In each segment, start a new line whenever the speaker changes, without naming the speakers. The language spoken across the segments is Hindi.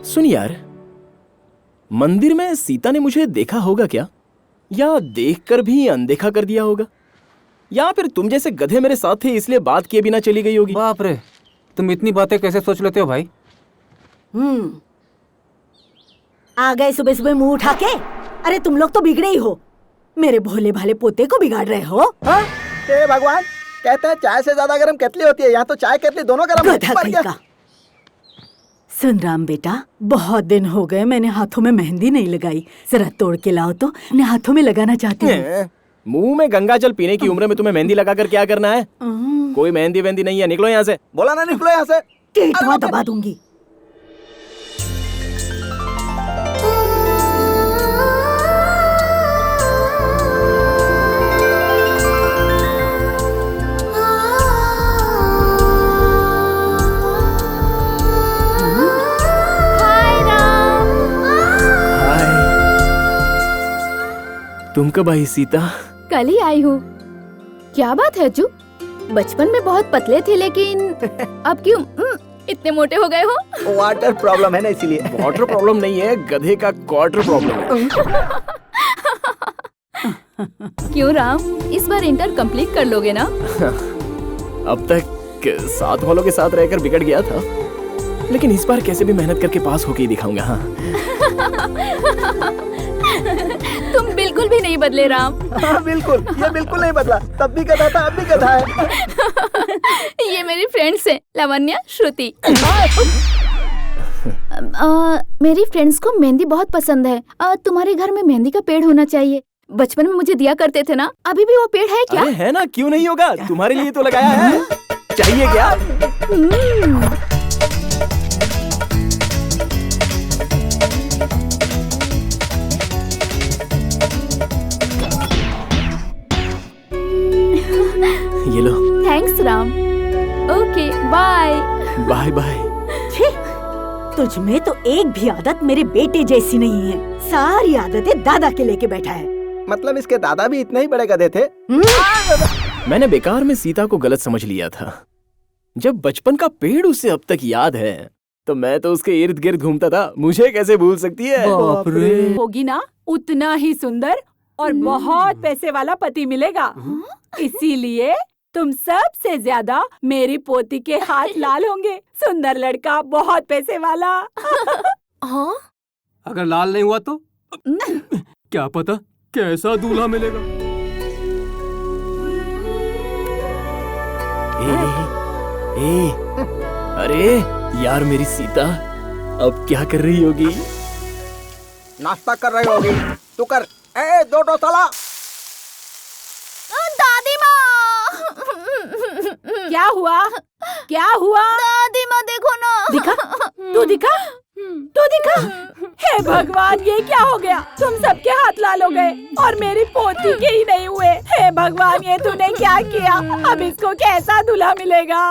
सुन यार, मंदिर में सीता ने मुझे देखा होगा क्या, या देखकर भी अनदेखा कर दिया होगा, या फिर तुम जैसे गधे मेरे साथ थे इसलिए बात किए बिना चली गई होगी।
बाप रे, तुम इतनी बातें कैसे सोच लेते हो भाई?
आ गए सुबह सुबह मुंह उठा के। अरे तुम लोग तो बिगड़े ही हो, मेरे भोले भाले पोते को बिगाड़ रहे हो।
हे भगवान, कहते हैं चाय से ज्यादा गर्म केतली होती है, यहाँ तो चाय केतली दोनों गर्म है।
सुन राम बेटा, बहुत दिन हो गए मैंने हाथों में मेहंदी नहीं लगाई, जरा तोड़ के लाओ तो अपने हाथों में लगाना चाहती हूँ।
मुंह में गंगा जल पीने की उम्र में तुम्हें मेहंदी लगाकर क्या करना है? कोई मेहंदी वेहंदी नहीं है, निकलो यहाँ से।
बोला ना निकलो यहाँ से,
टेटवा दबा दूंगी।
तुम कब आई सीता?
कल ही आई हूँ। क्या बात है अज्जू, बचपन में बहुत पतले थे लेकिन अब क्यों इतने मोटे हो गए हो?
वाटर प्रॉब्लम है ना इसीलिए।
वाटर प्रॉब्लम नहीं है, गधे का क्वार्टर प्रॉब्लम है।
क्यों राम, इस बार इंटर कंप्लीट कर लोगे ना?
अब तक साथ वालों के साथ रहकर बिगड़ गया था, लेकिन इस बार कैसे भी मेहनत करके पास होके ही दिखाऊंगा। हाँ।
तुम बिल्कुल भी नहीं बदले राम।
हाँ बिल्कुल, ये बिल्कुल नहीं बदला, तब भी गधा था अब भी गधा है।
ये मेरी फ्रेंड्स हैं, लावण्या, श्रुति। मेरी फ्रेंड्स को मेहंदी बहुत पसंद है। तुम्हारे घर में मेहंदी का पेड़ होना चाहिए, बचपन में मुझे दिया करते थे ना। अभी भी वो पेड़ है क्या?
अरे है ना, क्यों नहीं होगा, तुम्हारे लिए तो लगाया है। चाहिए क्या? ये लो।
Thanks Ram. Okay bye.
Bye bye.
तुझ में तो एक भी आदत मेरे बेटे जैसी नहीं है, सारी आदतें दादा के लेके बैठा है।
मतलब इसके दादा भी इतने ही बड़े गधे थे?
मैंने बेकार में सीता को गलत समझ लिया था। जब बचपन का पेड़ उसे अब तक याद है, तो मैं तो उसके इर्द गिर्द घूमता था, मुझे कैसे भूल सकती है?
बाप रे।
होगी ना, उतना ही सुंदर और बहुत पैसे वाला पति मिलेगा। इसीलिए तुम सबसे ज्यादा मेरी पोती के हाथ लाल होंगे। सुंदर लड़का, बहुत पैसे वाला।
हाँ?
अगर लाल नहीं हुआ तो क्या पता कैसा दूल्हा मिलेगा।
ए, अरे यार मेरी सीता अब क्या कर रही होगी?
नाश्ता कर रही होगी। तू कर। ए, दो साला।
दादी माँ।
क्या हुआ? क्या हुआ?
दादी माँ देखो ना।
दिखा? तू दिखा? तू दिखा? हे भगवान, ये क्या हो गया? तुम सबके हाथ लाल हो गए और मेरी पोती के ही नहीं हुए। हे भगवान, ये तूने क्या किया? अब इसको कैसा दूल्हा मिलेगा?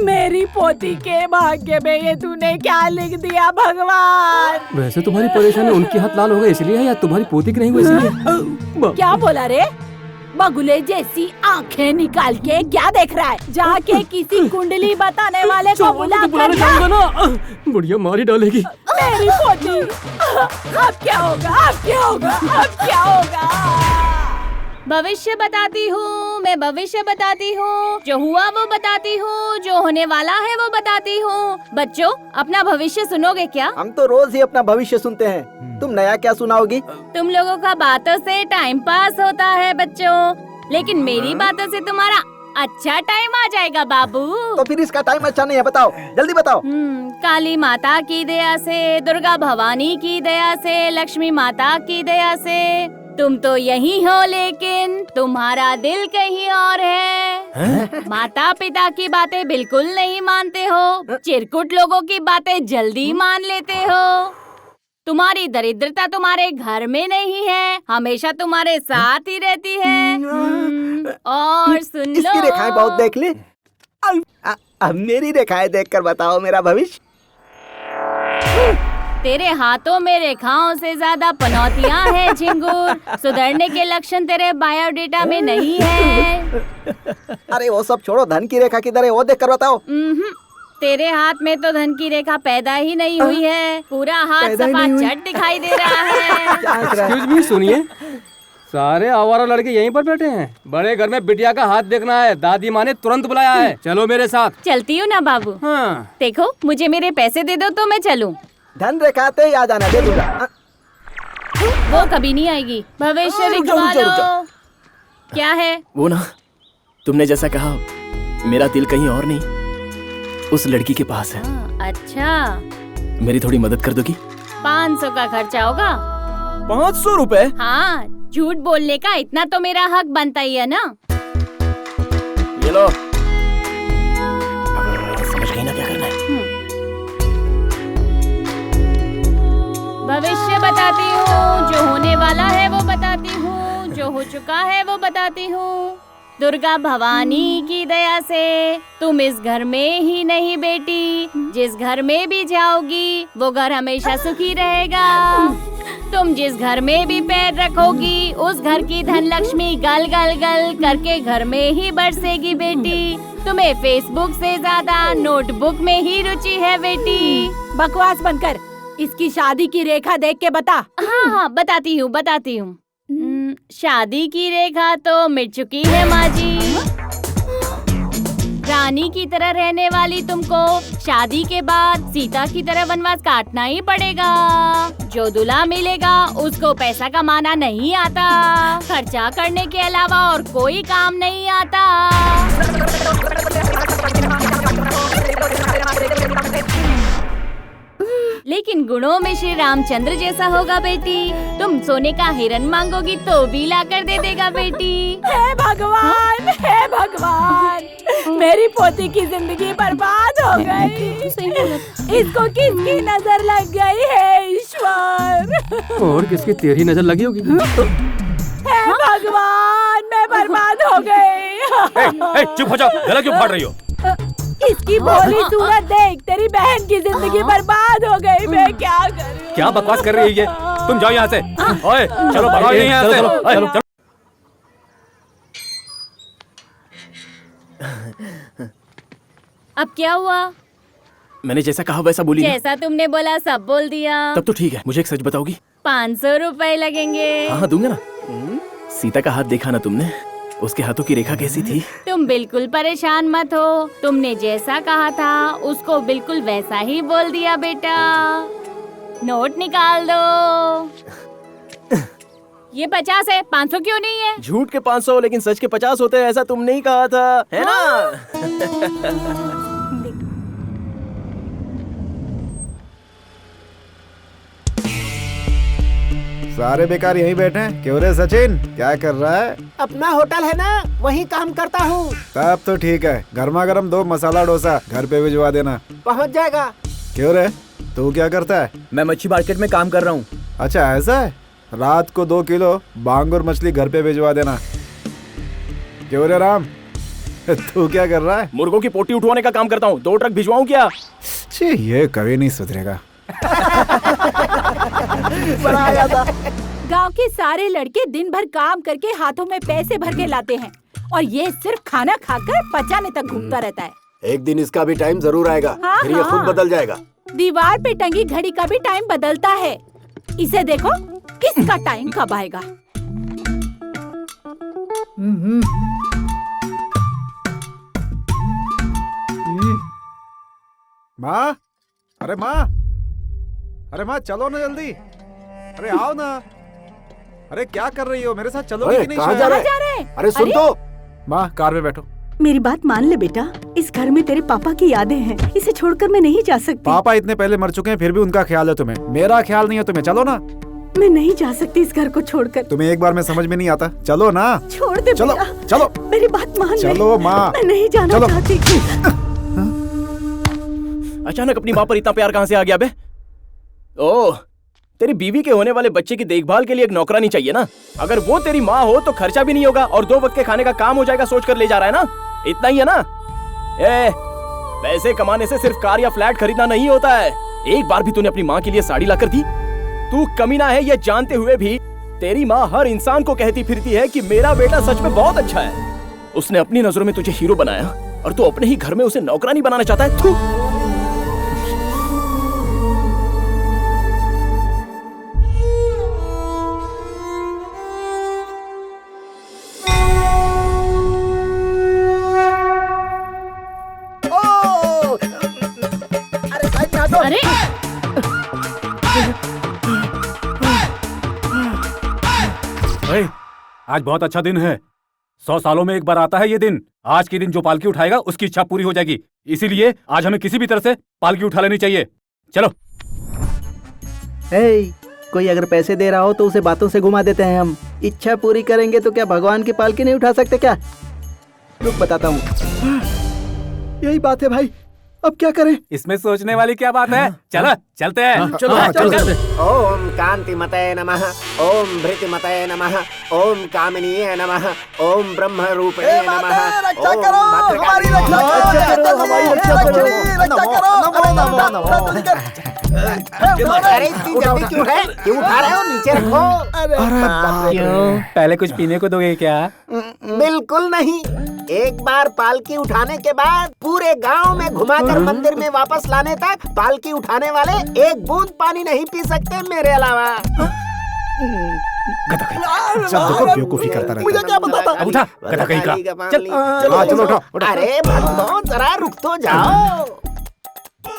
मेरी पोती के भाग्य में ये तूने क्या लिख दिया भगवान?
वैसे तुम्हारी परेशानी उनके हाथ लाल हो गए इसलिए है या तुम्हारी पोती की नहीं हुई इसलिए?
क्या बोला रे? बगुले जैसी आंखें निकाल के क्या देख रहा है? जाके किसी कुंडली बताने वाले को बुला कर ला।
बुढ़िया मारी डालेगी।
मेरी पोती, अब क्या होगा? अब क्या होगा? अब क्या होगा?
भविष्य बताती हूँ, मैं भविष्य बताती हूँ। जो हुआ वो बताती हूँ, जो होने वाला है वो बताती हूँ। बच्चों, अपना भविष्य सुनोगे क्या?
हम तो रोज ही अपना भविष्य सुनते हैं, तुम नया क्या सुनाओगी?
तुम लोगों का बातों से टाइम पास होता है बच्चों, लेकिन मेरी बातों से तुम्हारा अच्छा टाइम आ जाएगा बाबू।
तो फिर इसका टाइम अच्छा नहीं है, बताओ जल्दी बताओ।
काली माता की दया से, दुर्गा भवानी की दया से, लक्ष्मी माता की दया से तुम तो यही हो, लेकिन तुम्हारा दिल कहीं और है। माता पिता की बातें बिल्कुल नहीं मानते हो, चिरकुट लोगों की बातें जल्दी मान लेते हो। तुम्हारी दरिद्रता तुम्हारे घर में नहीं है, हमेशा तुम्हारे साथ ही रहती है। और सुन लो,
इसकी रेखाएं बहुत देख ली। अब मेरी रेखाएं देखकर बताओ मेरा भविष्य।
तेरे हाथों में रेखाओं से ज्यादा पनौतियां हैं झिंगुर। सुधरने के लक्षण तेरे बायोडेटा में नहीं है।
अरे वो सब छोड़ो, धन की रेखा किधर है वो देखकर बताओ।
तेरे हाथ में तो धन की रेखा पैदा ही नहीं हुई है, पूरा हाथ सफाचट दिखाई दे रहा है।
एक्सक्यूज मी, सुनिए, सारे आवारा लड़के यहीं पर बैठे हैं। बड़े घर में बिटिया का हाथ देखना है, दादी माँ ने तुरंत बुलाया है। चलो मेरे साथ।
चलती हूँ ना बाबू।
हाँ।
देखो, मुझे मेरे पैसे दे दो तो मैं चलूँ।
धन रेखाते ही आ जाना, दे दूंगा।
वो कभी नहीं आएगी। भविष्य लिखवा लो। क्या है
वो ना, तुमने जैसा कहा, मेरा दिल कहीं और नहीं, उस लड़की के पास है।
अच्छा,
मेरी थोड़ी मदद कर दोगी?
500 का खर्चा होगा।
500 रुपए?
हाँ, झूठ बोलने का इतना तो मेरा हक बनता ही है ना।
ये लो। समझ गई ना क्या करना है?
भविष्य बताती हूँ, जो होने वाला है वो बताती हूँ, जो हो चुका है वो बताती हूँ। दुर्गा भवानी की दया से तुम इस घर में ही नहीं बेटी, जिस घर में भी जाओगी वो घर हमेशा सुखी रहेगा। तुम जिस घर में भी पैर रखोगी उस घर की धन लक्ष्मी गल गल गल करके घर में ही बरसेगी बेटी। तुम्हें फेसबुक से ज्यादा नोटबुक में ही रुचि है बेटी।
बकवास बंद कर, इसकी शादी की रेखा देख के बता।
हाँ, बताती हूँ। शादी की रेखा तो मिट चुकी है माँ जी। रानी की तरह रहने वाली तुमको शादी के बाद सीता की तरह वनवास काटना ही पड़ेगा। जो दूल्हा मिलेगा उसको पैसा कमाना नहीं आता, खर्चा करने के अलावा और कोई काम नहीं आता। लेकिन गुणों में श्री रामचंद्र जैसा होगा बेटी। तुम सोने का हिरन मांगोगी तो भी ला कर दे देगा बेटी।
हे भगवान, हे भगवान, मेरी पोती की जिंदगी बर्बाद हो गई। इसको किसकी नजर लग गई है ईश्वर?
और किसकी तेरी नजर लगी होगी?
हे भगवान, मैं बर्बाद हो गई।
चुप हो जाओ, गला क्यों फाड़ रही हो?
इसकी भोली सूरत देख, तेरी बहन की जिंदगी बर्बाद हो गई। मैं क्या करूं?
क्या बकवास कर रही है ये? तुम जाओ यहाँ से। ओए, चलो भगाओ यहाँ से। चलो।
अब क्या हुआ?
मैंने जैसा कहा वैसा बोली ना?
जैसा तुमने बोला सब बोल दिया।
तब तो ठीक है। मुझे एक सच बताओगी?
500 रुपए लगेंगे।
हाँ, दूंगा ना। सीता का हाथ देखा ना तुमने? उसके हाथों की रेखा कैसी थी?
तुम बिल्कुल परेशान मत हो, तुमने जैसा कहा था उसको बिल्कुल वैसा ही बोल दिया बेटा। नोट निकाल दो। ये 50 है, 500 क्यों नहीं है?
झूठ के 500 लेकिन सच के 50 होते हैं, ऐसा तुमने ही कहा था, है ना?
सारे बेकार यहीं बैठे हैं। क्यों रे सचिन, क्या कर रहा है?
अपना होटल है ना, वहीं काम करता हूँ।
तब तो ठीक है। गर्मा गर्म 2 मसाला डोसा घर पे भिजवा देना।
पहुँच जाएगा।
क्यों रे, तू क्या करता है?
मैं मच्छी मार्केट में काम कर रहा हूँ।
अच्छा ऐसा है। रात को 2 किलो बांगुर मछली घर पे भिजवा देना। क्यों रे राम, तू क्या कर रहा है?
मुर्गों की पोटी उठवाने का काम करता हूँ। 2 ट्रक भिजवाऊँ क्या?
छी, ये कभी नहीं सुधरेगा।
गांव के सारे लड़के दिन भर काम करके हाथों में पैसे भर के लाते हैं और ये सिर्फ खाना खाकर पचाने तक घूमता रहता है।
एक दिन इसका भी टाइम जरूर आएगा।
हाँ,
फिर ये खुद
हाँ।
बदल जाएगा।
दीवार पे टंगी घड़ी का भी टाइम बदलता है। इसे देखो, इसका टाइम कब आएगा?
माँ, अरे माँ, अरे माँ चलो ना जल्दी। अरे आओ ना। अरे क्या कर रही हो? मेरे साथ चलोगी कि नहीं?
कहाँ जा रहे हैं?
अरे सुन तो। माँ कार में बैठो।
मेरी बात मान ले बेटा, इस घर में तेरे पापा की यादें हैं, इसे छोड़कर मैं नहीं जा सकती।
पापा इतने पहले मर चुके हैं, फिर भी उनका ख्याल है तुम्हें। मेरा ख्याल नहीं है तुम्हें। चलो ना।
मैं नहीं जा सकती इस घर को छोड़कर।
तुम्हें एक बार में समझ में नहीं आता। चलो ना।
छोड़ दे
चलो
बेटा।
चलो।
मेरी बात मान ले।
चलो माँ।
मैं नहीं जाना
चलो।
चाहती।
अचानक अपनी माँ पर इतना प्यार कहाँ से आ गया बे? ओह, तेरी बीवी के होने वाले बच्चे की देखभाल के लिए एक नौकरानी चाहिए ना? अगर वो तेरी माँ हो तो खर्चा भी नहीं होगा और 2 वक्त के खाने का काम हो जाएगा। सोच कर ले जा रहा है ना? इतना ही है ना? पैसे कमाने से सिर्फ कार या फ्लैट खरीदना नहीं होता है। एक बार भी तूने अपनी माँ के लिए साड़ी लाकर दी? तू कमीना है ये जानते हुए भी तेरी माँ हर इंसान को कहती फिरती है कि मेरा बेटा सच में बहुत अच्छा है। उसने अपनी नजरों में तुझे हीरो बनाया और तू अपने ही घर में उसे नौकरानी बनाना चाहता है?
आज बहुत अच्छा दिन है। 100 सालों में एक बार आता है ये दिन। आज के दिन जो पालकी उठाएगा उसकी इच्छा पूरी हो जाएगी। इसीलिए आज हमें किसी भी तरह से पालकी उठा लेनी चाहिए। चलो।
कोई अगर पैसे दे रहा हो तो उसे बातों से घुमा देते हैं हम। इच्छा पूरी करेंगे तो क्या भगवान की पालकी नहीं उठा सकते क्या? रुक बताता हूँ। यही बात है भाई, अब क्या करें?
इसमें सोचने वाली क्या बात है? चलो चलते हैं।
चलो।
ओम कांतिमते नमः, ओम भृतिमते नमः, ओम कामिनीये नमः, ओम ब्रह्म रूपिणे नमः।
रक्षा करो, हमारी रक्षा करो, हमारी रक्षा करो, रक्षा करो।
अरे इतनी जल्दी क्यों है? क्यों उठा रहे हो? नीचे रखो।
क्यों? पहले कुछ पीने को दोगे क्या?
बिल्कुल नहीं। एक बार पालकी उठाने के बाद पूरे गांव में घुमाकर मंदिर में वापस लाने तक पालकी उठाने वाले एक बूंद पानी नहीं पी सकते मेरे अलावा।
बेवकूफी करता रहता।
मुझे क्या पता था?
अब उठा, गधा कहीं का।
चलो उठो।
अरे भक्तों जरा रुक तो जाओ।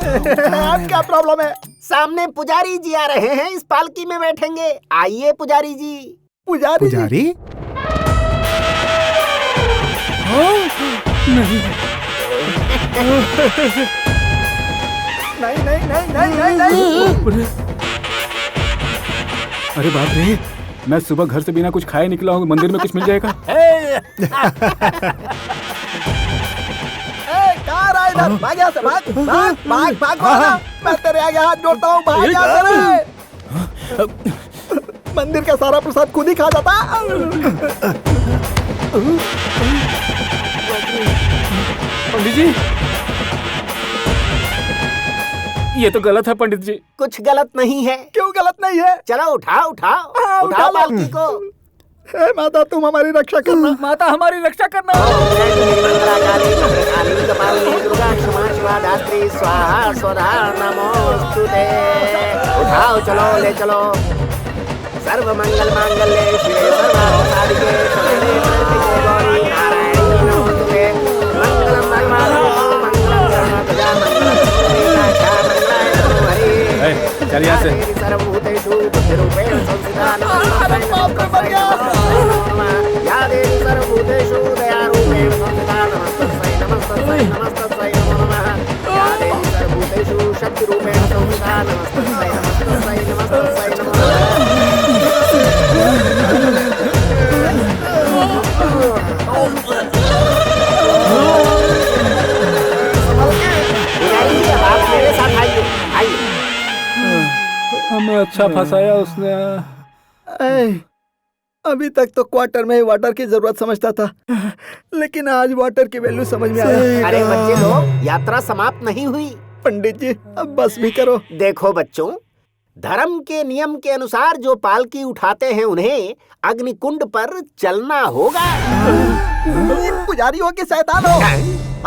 अब क्या प्रॉब्लम है?
सामने पुजारी जी आ रहे हैं, इस पालकी में बैठेंगे। आइए पुजारी जी।
पुजारी?
नहीं।
अरे बाप रे, मैं सुबह घर से बिना कुछ खाए निकला हूँ। मंदिर में कुछ मिल जाएगा?
कहाँ रहा इधर? भाग यहाँ से, भाग। मैं तेरे आगे हाथ जोड़ता हूँ, भाग यहाँ से। मंदिर का सारा प्रसाद खुद ही खा जाता।
पंडित जी, ये तो गलत है पंडित जी।
कुछ गलत नहीं है।
क्यों गलत नहीं है?
चलो उठाओ
उठा लो।
पालकी को।
हे माता, तुम हमारी रक्षा करना।
माता हमारी रक्षा करना।
दुर्गा क्षमा शिवा धात्री स्वाहा स्वधा नमोस्तुते। उठाओ, चलो ले चलो। सर्व मंगल मांगल्ये शिवे सर्वार्थ साधिके शरण्ये त्र्यंबके गौरी नारायणी नमोस्तुते। मंगलम भगवान मंगलम गणपतये मंगलम मंगलाय नमो हरि।
चल यहाँ से।
सर्वभूतेषु बुद्धिरूपेण संस्थिता नमोस्तस्यै या देवी सर्वभूतेषु दयारूपेण संस्थिता नमस्तस्यै नमो नमः। या देवी सर्वभूतेषु शक्तिरूपेण संस्थिता नमस्तस्यै नमो नमः। आप मेरे साथ आइए।
हमें अच्छा फंसाया उसने।
अभी तक तो क्वार्टर में ही वाटर की जरूरत समझता था, लेकिन आज वाटर की वैल्यू समझ में आया।
अरे बच्चे लोग, यात्रा समाप्त नहीं हुई।
पंडित जी, अब बस भी करो।
देखो बच्चों, धर्म के नियम के अनुसार जो पालकी उठाते हैं उन्हें अग्निकुंड पर चलना होगा।
पुजारी हो कि शैतान हो?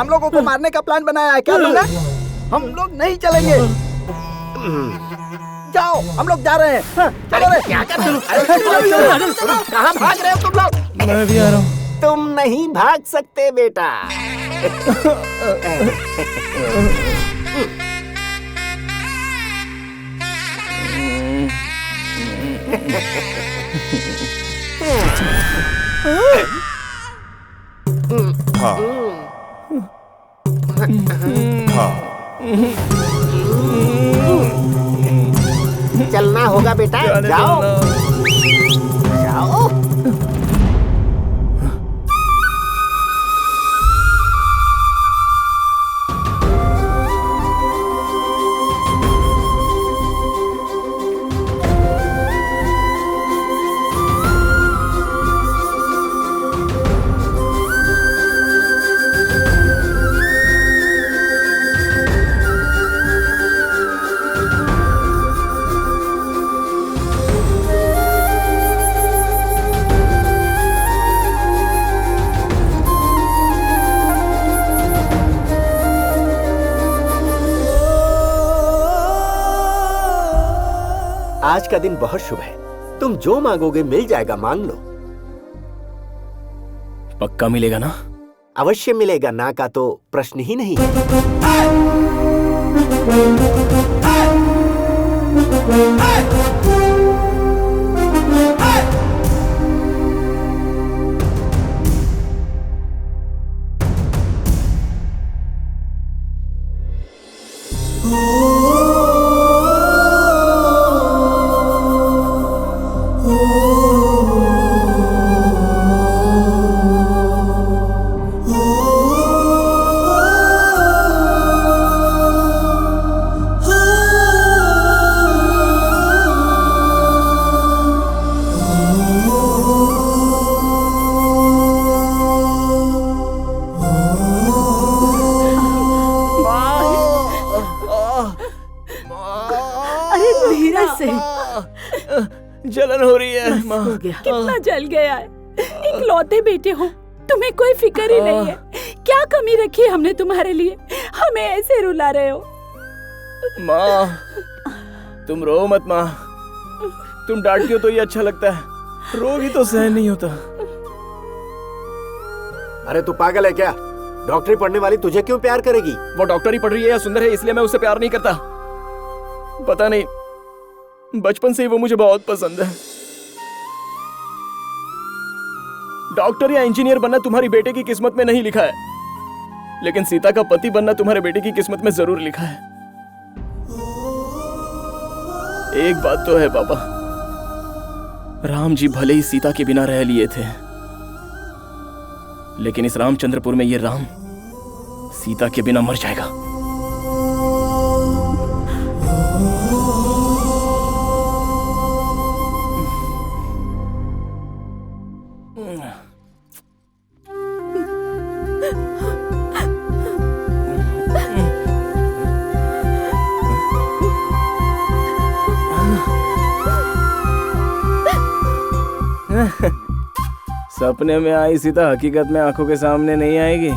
हम लोगों को मारने का प्लान बनाया है क्या तुमने? हम लोग नहीं चलेंगे। जाओ, हम लोग जा रहे हैं। हाँ, चलो रे।
क्या कर रहे हो? कहाँ भाग रहे हो तुम लोग?
मैं भी आ रहा हूँ।
तुम नहीं भाग सकते बेटा। चलना होगा बेटा, जाओ जाओ। आज का दिन बहुत शुभ है। तुम जो मांगोगे मिल जाएगा, मांग लो।
पक्का मिलेगा ना?
अवश्य मिलेगा, ना का तो प्रश्न ही नहीं।
धीरे से।
जलन हो रही है माँ।
हो गया।
कितना जल गया है। इकलौते बेटे हो, तुम्हें कोई फिक्र ही नहीं है। क्या कमी रखी है हमने तुम्हारे लिए, हमें ऐसे रुला रहे हो।
माँ तुम रो मत माँ, तुम डांटती हो तो ये अच्छा लगता है, रोगी तो सहन नहीं होता।
अरे तू पागल है क्या? डॉक्टरी पढ़ने वाली तुझे क्यों प्यार करेगी?
वो डॉक्टर ही पढ़ रही है या सुंदर है इसलिए मैं उससे प्यार नहीं करता। पता नहीं, बचपन से ही वो मुझे बहुत पसंद है। डॉक्टर या इंजीनियर बनना तुम्हारी बेटे की किस्मत में नहीं लिखा है, लेकिन सीता का पति बनना तुम्हारे बेटे की किस्मत में जरूर लिखा है। एक बात तो है पापा, राम जी भले ही सीता के बिना रह लिए थे, लेकिन इस रामचंद्रपुर में ये राम सीता के बिना मर जाएगा। सपने में आई सीता हकीकत में आंखों के सामने नहीं आएगी।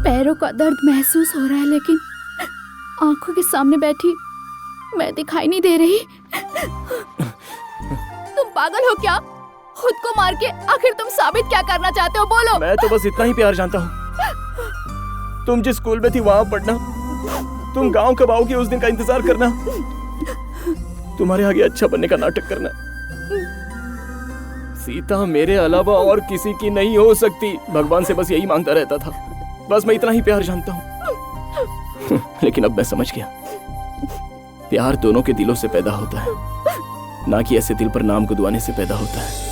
पैरों का दर्द महसूस हो रहा है, लेकिन आंखों के सामने बैठी मैं दिखाई नहीं दे रही। तुम पागल हो क्या? खुद को मार के आखिर तुम साबित क्या करना चाहते हो? बोलो।
मैं तो बस इतना ही प्यार जानता हूँ, तुम जिस स्कूल में थी वहां पढ़ना, तुम गांव कब आओगी उस दिन का इंतजार करना, तुम्हारे आगे अच्छा बनने का नाटक करना। सीता मेरे अलावा और किसी की नहीं हो सकती। भगवान से बस यही मांगता रहता था, बस मैं इतना ही प्यार जानता हूँ। लेकिन अब मैं समझ गया, प्यार दोनों के दिलों से पैदा होता है, ना कि ऐसे दिल पर नाम गुदवाने से पैदा होता है।